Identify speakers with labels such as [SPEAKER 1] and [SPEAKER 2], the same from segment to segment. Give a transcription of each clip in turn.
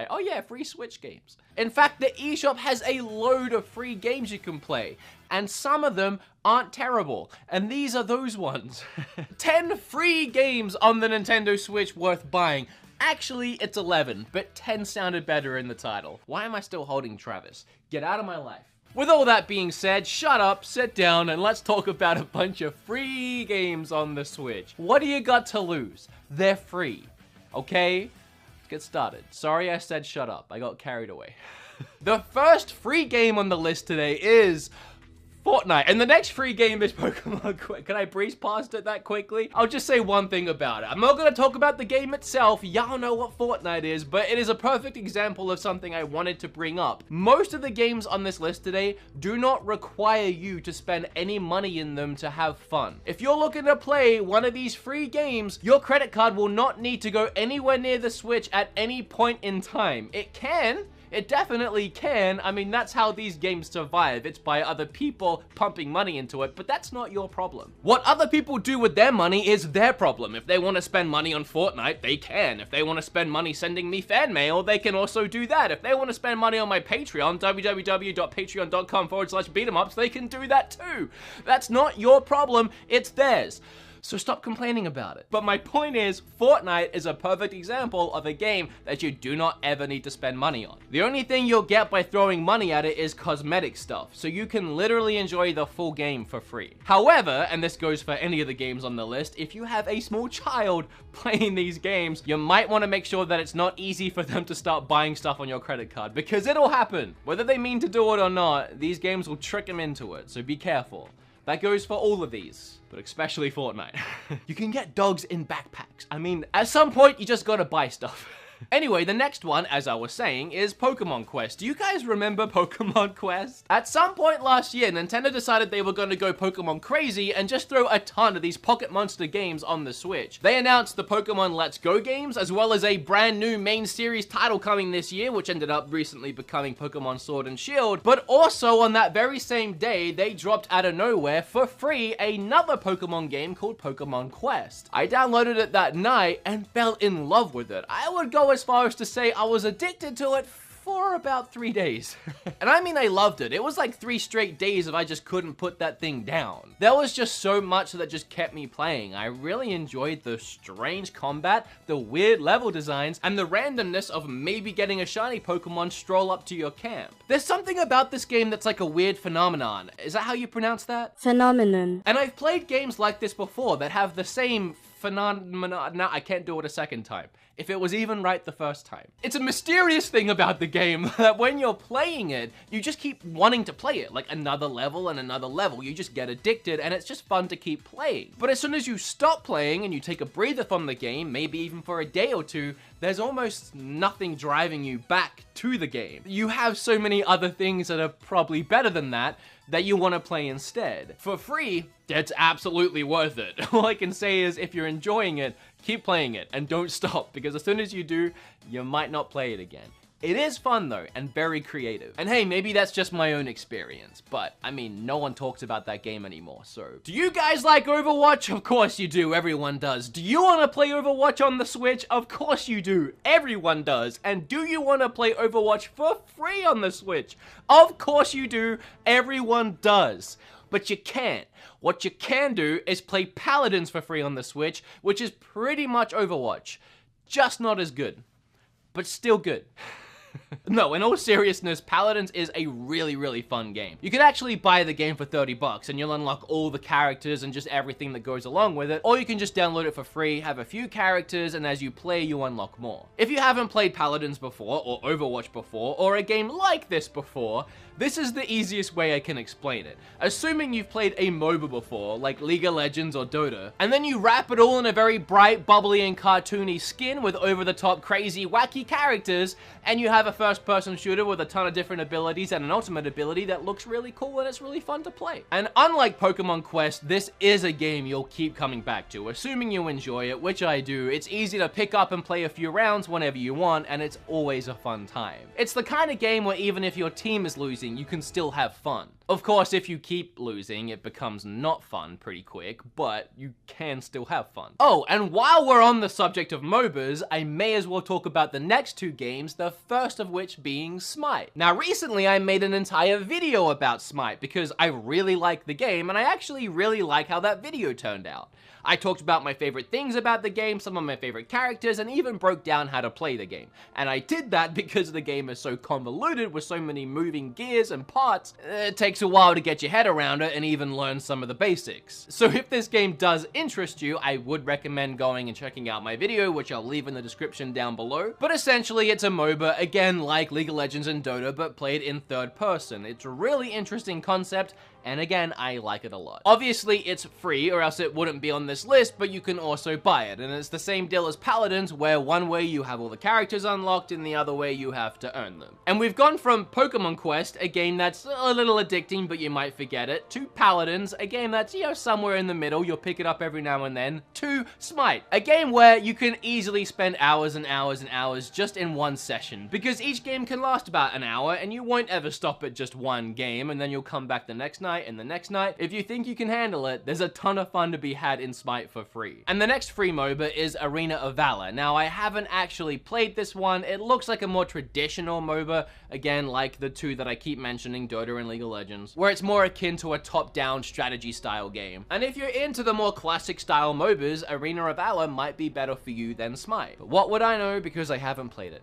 [SPEAKER 1] Oh yeah, free Switch games. In fact, the eShop has a load of free games you can play, and some of them aren't terrible, and these are those ones. 10 free games on the Nintendo Switch worth buying. Actually, it's 11, but 10 sounded better in the title. Why am I still holding Travis? Get out of my life. With all that being said, shut up, sit down, and let's talk about a bunch of free games on the Switch. What do you got to lose? They're free, okay? Get started. Sorry I said shut up. I got carried away. The first free game on the list today is Fortnite, and the next free game is Pokemon Quest. Can I breeze past it that quickly? I'll just say one thing about it. I'm not gonna talk about the game itself. Y'all know what Fortnite is, but it is a perfect example of something I wanted to bring up. Most of the games on this list today do not require you to spend any money in them to have fun. If you're looking to play one of these free games, your credit card will not need to go anywhere near the Switch at any point in time. It can. It definitely can. I mean, that's how these games survive. It's by other people pumping money into it, but that's not your problem. What other people do with their money is their problem. If they want to spend money on Fortnite, they can. If they want to spend money sending me fan mail, they can also do that. If they want to spend money on my Patreon, www.patreon.com/beatemups, they can do that too. That's not your problem, it's theirs. So stop complaining about it. But my point is, Fortnite is a perfect example of a game that you do not ever need to spend money on. The only thing you'll get by throwing money at it is cosmetic stuff, so you can literally enjoy the full game for free. However, and this goes for any of the games on the list, if you have a small child playing these games, you might want to make sure that it's not easy for them to start buying stuff on your credit card, because it'll happen. Whether they mean to do it or not, these games will trick them into it, so be careful. That goes for all of these, but especially Fortnite. You can get dogs in backpacks. I mean, at some point, you just gotta buy stuff. Anyway, the next one, as I was saying, is Pokemon Quest. Do you guys remember Pokemon Quest? At some point last year, Nintendo decided they were going to go Pokemon crazy and just throw a ton of these Pocket Monster games on the Switch. They announced the Pokemon Let's Go games, as well as a brand new main series title coming this year, which ended up recently becoming Pokemon Sword and Shield. But also on that very same day, they dropped out of nowhere for free another Pokemon game called Pokemon Quest. I downloaded it that night and fell in love with it. I would go as far as to say I was addicted to it for about 3 days. And I mean, I loved it. It was like 3 straight days if I just couldn't put that thing down. There was just so much that just kept me playing. I really enjoyed the strange combat, the weird level designs, and the randomness of maybe getting a shiny Pokemon stroll up to your camp. There's something about this game that's like a weird phenomenon. Is that how you pronounce that?
[SPEAKER 2] Phenomenon.
[SPEAKER 1] And I've played games like this before that have the same phenomenon. Now I can't do it a second time. If it was even right the first time. It's a mysterious thing about the game that when you're playing it, you just keep wanting to play it, like another level and another level. You just get addicted and it's just fun to keep playing. But as soon as you stop playing and you take a breather from the game, maybe even for a day or two, there's almost nothing driving you back to the game. You have so many other things that are probably better than that you want to play instead. For free, it's absolutely worth it. All I can say is if you're enjoying it, keep playing it and don't stop, because as soon as you do, you might not play it again. It is fun though, and very creative. And hey, maybe that's just my own experience, but I mean, no one talks about that game anymore, so. Do you guys like Overwatch? Of course you do, everyone does. Do you wanna play Overwatch on the Switch? Of course you do, everyone does. And do you wanna play Overwatch for free on the Switch? Of course you do, everyone does. But you can't. What you can do is play Paladins for free on the Switch, which is pretty much Overwatch. Just not as good, but still good. No, in all seriousness, Paladins is a really, really fun game. You can actually buy the game for 30 bucks and you'll unlock all the characters and just everything that goes along with it, or you can just download it for free, have a few characters, and as you play, you unlock more. If you haven't played Paladins before, or Overwatch before, or a game like this before, this is the easiest way I can explain it. Assuming you've played a MOBA before, like League of Legends or Dota, and then you wrap it all in a very bright, bubbly, and cartoony skin with over-the-top, crazy, wacky characters, and you have a first-person shooter with a ton of different abilities and an ultimate ability that looks really cool and it's really fun to play. And unlike Pokemon Quest, this is a game you'll keep coming back to, assuming you enjoy it, which I do. It's easy to pick up and play a few rounds whenever you want, and it's always a fun time. It's the kind of game where even if your team is losing, you can still have fun. Of course, if you keep losing, it becomes not fun pretty quick, but you can still have fun. Oh, and while we're on the subject of MOBAs, I may as well talk about the next two games, the first of which being Smite. Now, recently I made an entire video about Smite because I really like the game, and I actually really like how that video turned out. I talked about my favorite things about the game, some of my favorite characters, and even broke down how to play the game. And I did that because the game is so convoluted with so many moving gears and parts, it takes a while to get your head around it and even learn some of the basics. So if this game does interest you, I would recommend going and checking out my video, which I'll leave in the description down below. But essentially, it's a MOBA, again like League of Legends and Dota, but played in third person. It's a really interesting concept, and again, I like it a lot. Obviously, it's free, or else it wouldn't be on this list, but you can also buy it, and it's the same deal as Paladins, where one way you have all the characters unlocked, and the other way you have to earn them. And we've gone from Pokemon Quest, a game that's a little addicting, but you might forget it, to Paladins, a game that's, you know, somewhere in the middle, you'll pick it up every now and then, to Smite, a game where you can easily spend hours and hours and hours just in one session, because each game can last about an hour, and you won't ever stop at just one game, and then you'll come back the next night, and the next night. If you think you can handle it, there's a ton of fun to be had in Smite for free. And the next free MOBA is Arena of Valor. Now, I haven't actually played this one. It looks like a more traditional MOBA, again, like the two that I keep mentioning, Dota and League of Legends, where it's more akin to a top-down strategy style game. And if you're into the more classic style MOBAs, Arena of Valor might be better for you than Smite. But what would I know because I haven't played it?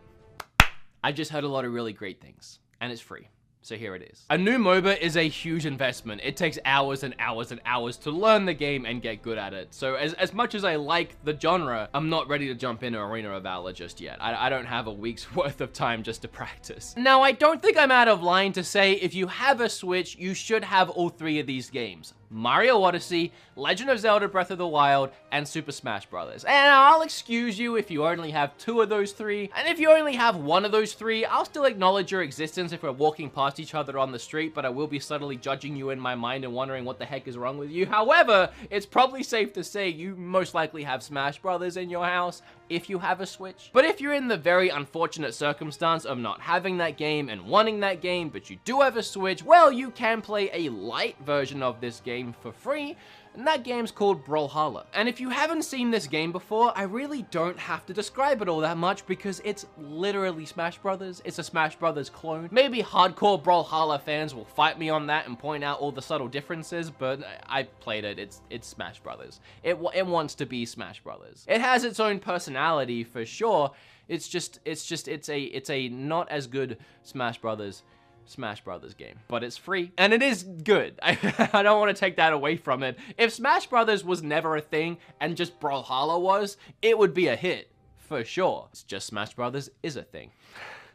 [SPEAKER 1] I just heard a lot of really great things, and it's free. So here it is. A new MOBA is a huge investment. It takes hours and hours and hours to learn the game and get good at it. So as much as I like the genre, I'm not ready to jump into Arena of Valor just yet. I don't have a week's worth of time just to practice. Now, I don't think I'm out of line to say if you have a Switch, you should have all three of these games. Mario Odyssey, Legend of Zelda Breath of the Wild, and Super Smash Bros. And I'll excuse you if you only have two of those three, and if you only have one of those three, I'll still acknowledge your existence if we're walking past each other on the street, but I will be subtly judging you in my mind and wondering what the heck is wrong with you. However, it's probably safe to say you most likely have Smash Bros. In your house, if you have a Switch. But if you're in the very unfortunate circumstance of not having that game and wanting that game, but you do have a Switch, well, you can play a light version of this game for free, and that game's called Brawlhalla. And if you haven't seen this game before, I really don't have to describe it all that much because it's literally Smash Brothers. It's a Smash Brothers clone. Maybe hardcore Brawlhalla fans will fight me on that and point out all the subtle differences, but I played it. It's Smash Brothers. It wants to be Smash Brothers. It has its own personality for sure. It's a not as good Smash Brothers game, but it's free and it is good. I don't want to take that away from it. If Smash Brothers was never a thing and just Brawlhalla was, it would be a hit for sure. It's just Smash Brothers is a thing.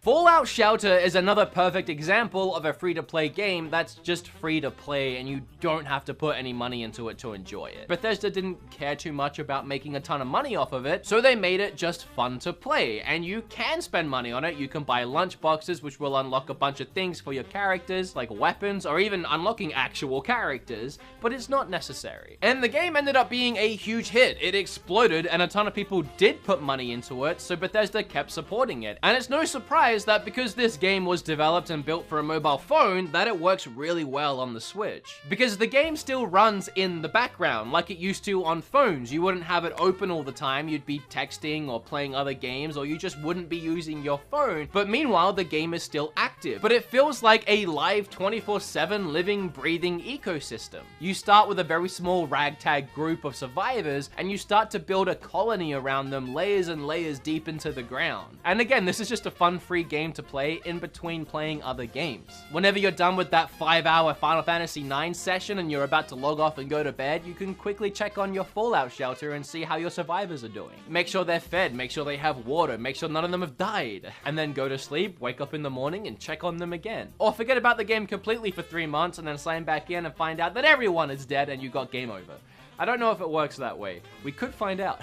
[SPEAKER 1] Fallout Shelter is another perfect example of a free-to-play game that's just free to play and you don't have to put any money into it to enjoy it. Bethesda didn't care too much about making a ton of money off of it, so they made it just fun to play. And you can spend money on it. You can buy lunch boxes, which will unlock a bunch of things for your characters, like weapons, or even unlocking actual characters, but it's not necessary. And the game ended up being a huge hit. It exploded, and a ton of people did put money into it, so Bethesda kept supporting it. And it's no surprise that because this game was developed and built for a mobile phone, that it works really well on the Switch. Because the game still runs in the background like it used to on phones. You wouldn't have it open all the time, you'd be texting or playing other games, or you just wouldn't be using your phone. But meanwhile, the game is still active. But it feels like a live 24/7 living, breathing ecosystem. You start with a very small ragtag group of survivors, and you start to build a colony around them, layers and layers deep into the ground. And again, this is just a fun, free game to play in between playing other games. Whenever you're done with that 5-hour Final Fantasy IX session and you're about to log off and go to bed, you can quickly check on your Fallout Shelter and see how your survivors are doing. Make sure they're fed, make sure they have water, make sure none of them have died, and then go to sleep, wake up in the morning, and check on them again. Or forget about the game completely for 3 months and then sign back in and find out that everyone is dead and you got game over. I don't know if it works that way. We could find out.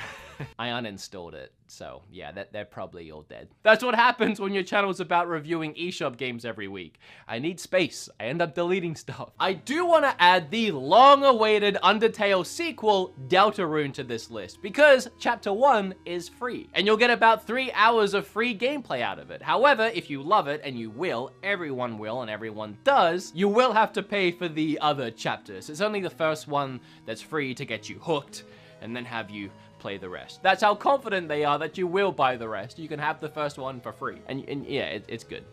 [SPEAKER 1] I uninstalled it, so yeah, they're probably all dead. That's what happens when your channel's about reviewing eShop games every week. I need space. I end up deleting stuff. I do want to add the long-awaited Undertale sequel, Deltarune, to this list, because Chapter 1 is free, and you'll get about 3 hours of free gameplay out of it. However, if you love it, and you will, everyone will, and everyone does, you will have to pay for the other chapters. It's only the first one that's free to get you hooked, and then have you play the rest. That's how confident they are that you will buy the rest. You can have the first one for free. And yeah, it's good.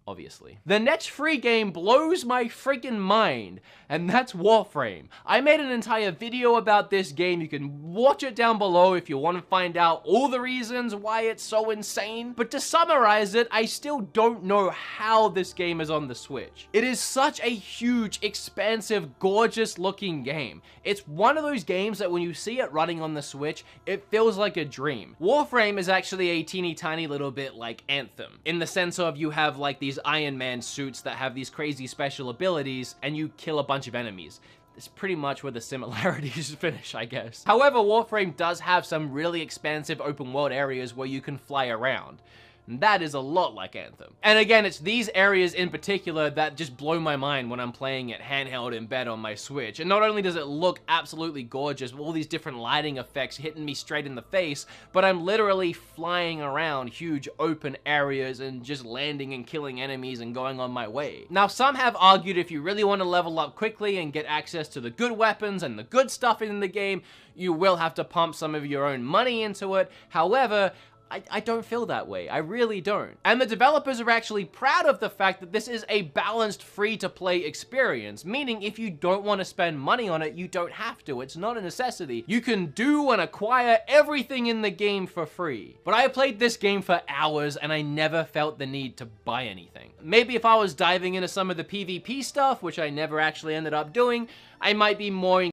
[SPEAKER 1] Obviously. The next free game blows my freaking mind, and that's Warframe. I made an entire video about this game. You can watch it down below if you want to find out all the reasons why it's so insane. But to summarize it, I still don't know how this game is on the Switch. It is such a huge, expansive, gorgeous looking game. It's one of those games that when you see it running on the Switch, it feels like a dream. Warframe is actually a teeny tiny little bit like Anthem, in the sense of you have like these Iron Man suits that have these crazy special abilities, and you kill a bunch of enemies. It's pretty much where the similarities finish, I guess. However, Warframe does have some really expansive open world areas where you can fly around. And that is a lot like Anthem. And again, it's these areas in particular that just blow my mind when I'm playing it handheld in bed on my Switch. And not only does it look absolutely gorgeous with all these different lighting effects hitting me straight in the face, but I'm literally flying around huge open areas and just landing and killing enemies and going on my way. Now, some have argued if you really want to level up quickly and get access to the good weapons and the good stuff in the game, you will have to pump some of your own money into it. However, I don't feel that way. I really don't. And the developers are actually proud of the fact that this is a balanced free-to-play experience, meaning if you don't want to spend money on it, you don't have to. It's not a necessity. You can do and acquire everything in the game for free. But I played this game for hours and I never felt the need to buy anything. Maybe if I was diving into some of the PvP stuff, which I never actually ended up doing, I might be more